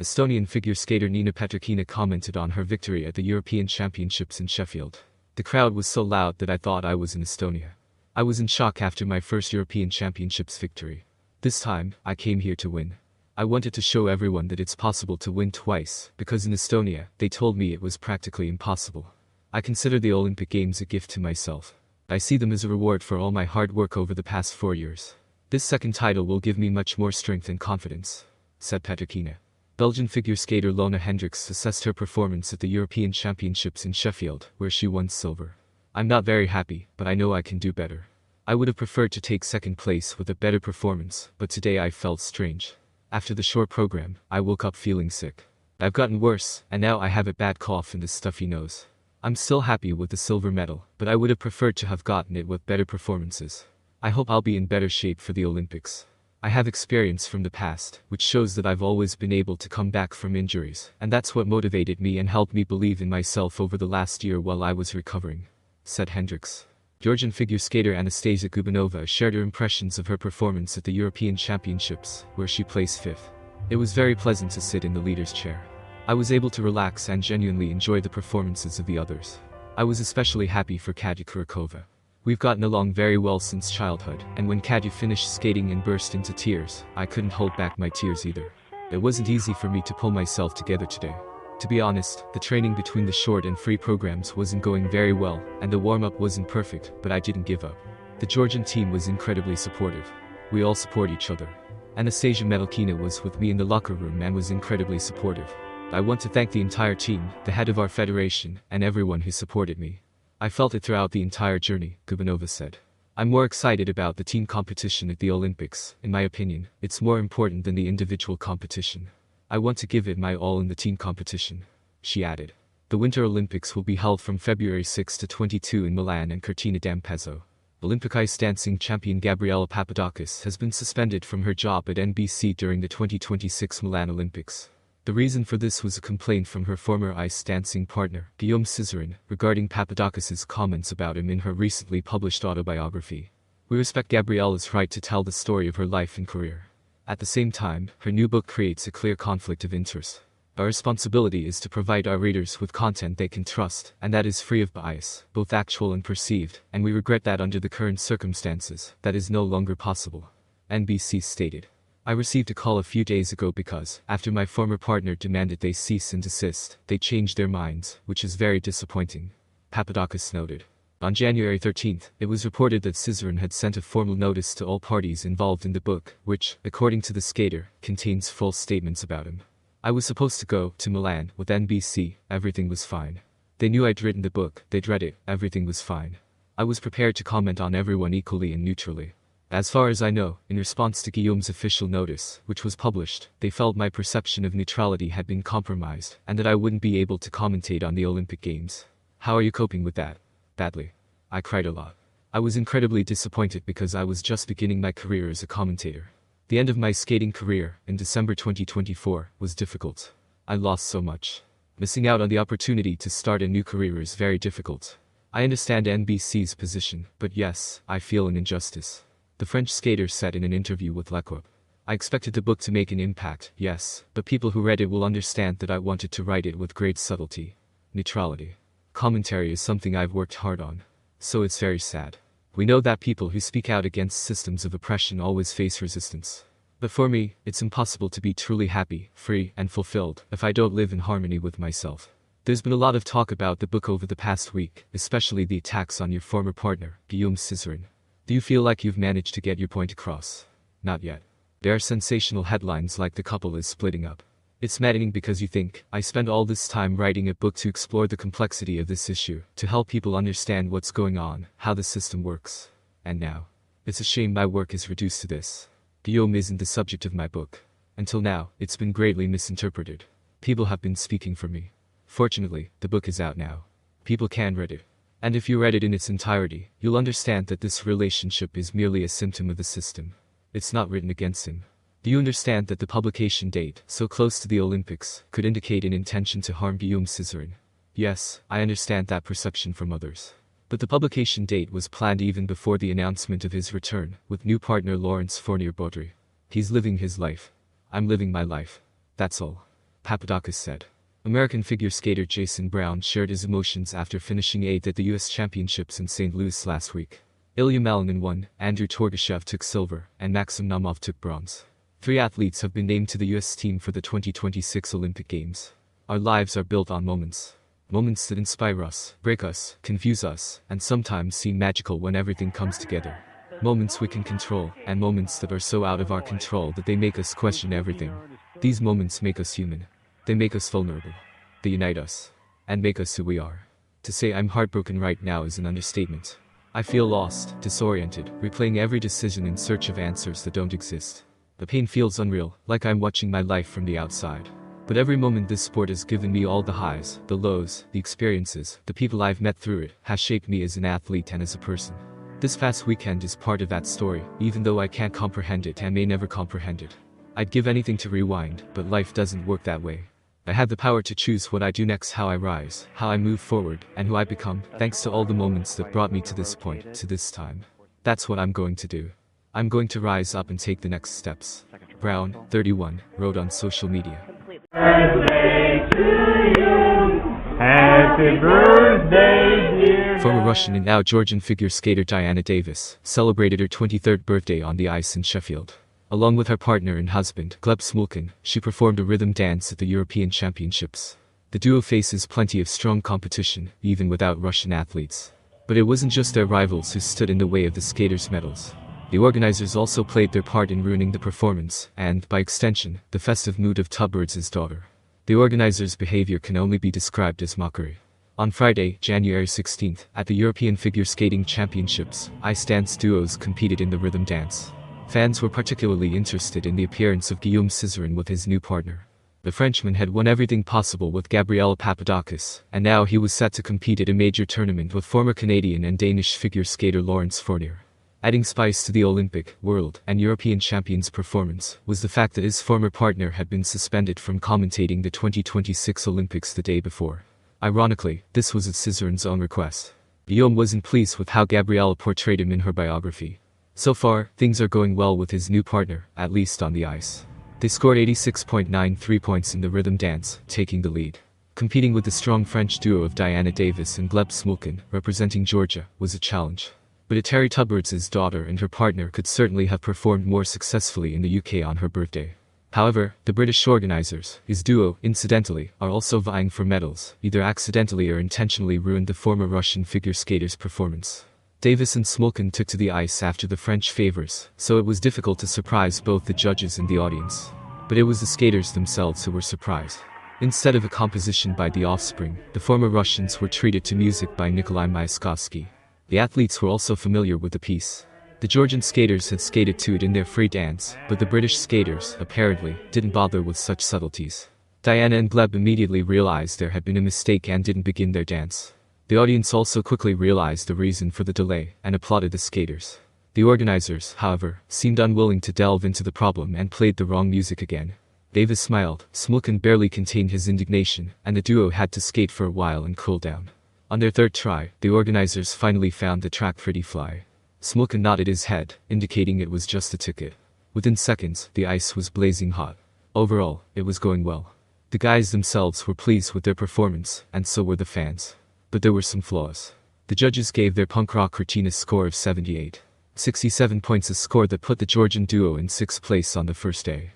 Estonian figure skater Nina Petrakina commented on her victory at the European Championships in Sheffield. The crowd was so loud that I thought I was in Estonia. I was in shock after my first European Championships victory. This time, I came here to win. I wanted to show everyone that it's possible to win twice, because in Estonia, they told me it was practically impossible. I consider the Olympic Games a gift to myself. I see them as a reward for all my hard work over the past 4 years. This second title will give me much more strength and confidence, said Petrykina. Belgian figure skater Lona Hendrickx assessed her performance at the European Championships in Sheffield, where she won silver. I'm not very happy, but I know I can do better. I would have preferred to take second place with a better performance, but today I felt strange. After the short program, I woke up feeling sick. I've gotten worse, and now I have a bad cough and a stuffy nose. I'm still happy with the silver medal, but I would have preferred to have gotten it with better performances. I hope I'll be in better shape for the Olympics. I have experience from the past, which shows that I've always been able to come back from injuries, and that's what motivated me and helped me believe in myself over the last year while I was recovering, said Hendrickx. Georgian figure skater Anastasia Gubanova shared her impressions of her performance at the European Championships, where she placed 5th. It was very pleasant to sit in the leader's chair. I was able to relax and genuinely enjoy the performances of the others. I was especially happy for Katya Kurakova. We've gotten along very well since childhood, and when Katya finished skating and burst into tears, I couldn't hold back my tears either. It wasn't easy for me to pull myself together today. To be honest, the training between the short and free programs wasn't going very well, and the warm-up wasn't perfect, but I didn't give up. The Georgian team was incredibly supportive. We all support each other. Anastasia Gubanova was with me in the locker room and was incredibly supportive. I want to thank the entire team, the head of our federation, and everyone who supported me. I felt it throughout the entire journey, Gubanova said. I'm more excited about the team competition at the Olympics. In my opinion, it's more important than the individual competition. I want to give it my all in the team competition, she added. The Winter Olympics will be held from February 6 to 22 in Milan and Cortina d'Ampezzo. Olympic ice dancing champion Gabriela Papadakis has been suspended from her job at NBC during the 2026 Milan Olympics. The reason for this was a complaint from her former ice dancing partner, Cizeron, regarding Papadakis' comments about him in her recently published autobiography. We respect Gabriela's right to tell the story of her life and career. At the same time, her new book creates a clear conflict of interest. Our responsibility is to provide our readers with content they can trust, and that is free of bias, both actual and perceived, and we regret that under the current circumstances, that is no longer possible, NBC stated. I received a call a few days ago because, after my former partner demanded they cease and desist, they changed their minds, which is very disappointing, Papadakus noted. On January 13th, it was reported that Cizeron had sent a formal notice to all parties involved in the book, which, according to the skater, contains false statements about him. I was supposed to go to Milan with NBC, everything was fine. They knew I'd written the book, they'd read it, everything was fine. I was prepared to comment on everyone equally and neutrally. As far as I know, in response to Guillaume's official notice, which was published, they felt my perception of neutrality had been compromised, and that I wouldn't be able to commentate on the Olympic Games. How are you coping with that? Badly. I cried a lot. I was incredibly disappointed because I was just beginning my career as a commentator. The end of my skating career, in December 2024, was difficult. I lost so much. Missing out on the opportunity to start a new career is very difficult. I understand NBC's position, but yes, I feel an injustice. The French skater said in an interview with L'Equipe. I expected the book to make an impact, yes, but people who read it will understand that I wanted to write it with great subtlety. Neutrality. Commentary is something I've worked hard on. So it's very sad. We know that people who speak out against systems of oppression always face resistance. But for me, it's impossible to be truly happy, free, and fulfilled if I don't live in harmony with myself. There's been a lot of talk about the book over the past week, especially the attacks on your former partner, Guillaume Cizeron. Do you feel like you've managed to get your point across? Not yet. There are sensational headlines like the couple is splitting up. It's maddening because you think, I spent all this time writing a book to explore the complexity of this issue, to help people understand what's going on, how the system works. And now. It's a shame my work is reduced to this. Guillaume isn't the subject of my book. Until now, it's been greatly misinterpreted. People have been speaking for me. Fortunately, the book is out now. People can read it. And if you read it in its entirety, you'll understand that this relationship is merely a symptom of the system. It's not written against him. Do you understand that the publication date, so close to the Olympics, could indicate an intention to harm Guillaume Cizeron? Yes, I understand that perception from others. But the publication date was planned even before the announcement of his return, with new partner Laurence Fournier-Baudry. He's living his life. I'm living my life. That's all. Papadakus said. American figure skater Jason Brown shared his emotions after finishing 8th at the U.S. Championships in St. Louis last week. Ilya Malinin won, Andrew Torgashev took silver, and Maxim Naumov took bronze. 3 athletes have been named to the U.S. team for the 2026 Olympic Games. Our lives are built on moments. Moments that inspire us, break us, confuse us, and sometimes seem magical when everything comes together. Moments we can control, and moments that are so out of our control that they make us question everything. These moments make us human. They make us vulnerable. They unite us. And make us who we are. To say I'm heartbroken right now is an understatement. I feel lost, disoriented, replaying every decision in search of answers that don't exist. The pain feels unreal, like I'm watching my life from the outside. But every moment this sport has given me, all the highs, the lows, the experiences, the people I've met through it, has shaped me as an athlete and as a person. This past weekend is part of that story, even though I can't comprehend it and may never comprehend it. I'd give anything to rewind, but life doesn't work that way. I had the power to choose what I do next, how I rise, how I move forward, and who I become, thanks to all the moments that brought me to this point, to this time. That's what I'm going to do. I'm going to rise up and take the next steps. Brown, 31, wrote on social media. Birthday to you. Happy birthday, dear. Former Russian and now Georgian figure skater Diana Davis celebrated her 23rd birthday on the ice in Sheffield. Along with her partner and husband, Gleb Smoken, she performed a rhythm dance at the European Championships. The duo faces plenty of strong competition, even without Russian athletes. But it wasn't just their rivals who stood in the way of the skaters' medals. The organizers also played their part in ruining the performance, and, by extension, the festive mood of Tubberts' daughter. The organizers' behavior can only be described as mockery. On Friday, January 16th, at the European Figure Skating Championships, ice dance duos competed in the rhythm dance. Fans were particularly interested in the appearance of Guillaume Cizeron with his new partner. The Frenchman had won everything possible with Gabriel Papadakis, and now he was set to compete at a major tournament with former Canadian and Danish figure skater Laurence Fournier. Adding spice to the Olympic, World, and European champions' performance was the fact that his former partner had been suspended from commentating the 2026 Olympics the day before. Ironically, this was at Cizeron's own request. Guillaume wasn't pleased with how Gabrielle portrayed him in her biography. So far, things are going well with his new partner, at least on the ice. They scored 86.93 points in the rhythm dance, taking the lead. Competing with the strong French duo of Diana Davis and Gleb Smoken, representing Georgia, was a challenge. But Terry Tubberts' daughter and her partner could certainly have performed more successfully in the UK on her birthday. However, the British organizers, his duo, incidentally, are also vying for medals, either accidentally or intentionally ruined the former Russian figure skater's performance. Davis and Smoken took to the ice after the French favors, so it was difficult to surprise both the judges and the audience. But it was the skaters themselves who were surprised. Instead of a composition by The Offspring, the former Russians were treated to music by Nikolai Myaskovsky. The athletes were also familiar with the piece. The Georgian skaters had skated to it in their free dance, but the British skaters, apparently, didn't bother with such subtleties. Diana and Gleb immediately realized there had been a mistake and didn't begin their dance. The audience also quickly realized the reason for the delay, and applauded the skaters. The organizers, however, seemed unwilling to delve into the problem and played the wrong music again. Davis smiled, Smoken barely contained his indignation, and the duo had to skate for a while and cool down. On their third try, the organizers finally found the track Pretty Fly. Smoken nodded his head, indicating it was just a ticket. Within seconds, the ice was blazing hot. Overall, it was going well. The guys themselves were pleased with their performance, and so were the fans. But there were some flaws. The judges gave their punk rock routine a score of 78. 67 points, a score that put the Georgian duo in 6th place on the first day.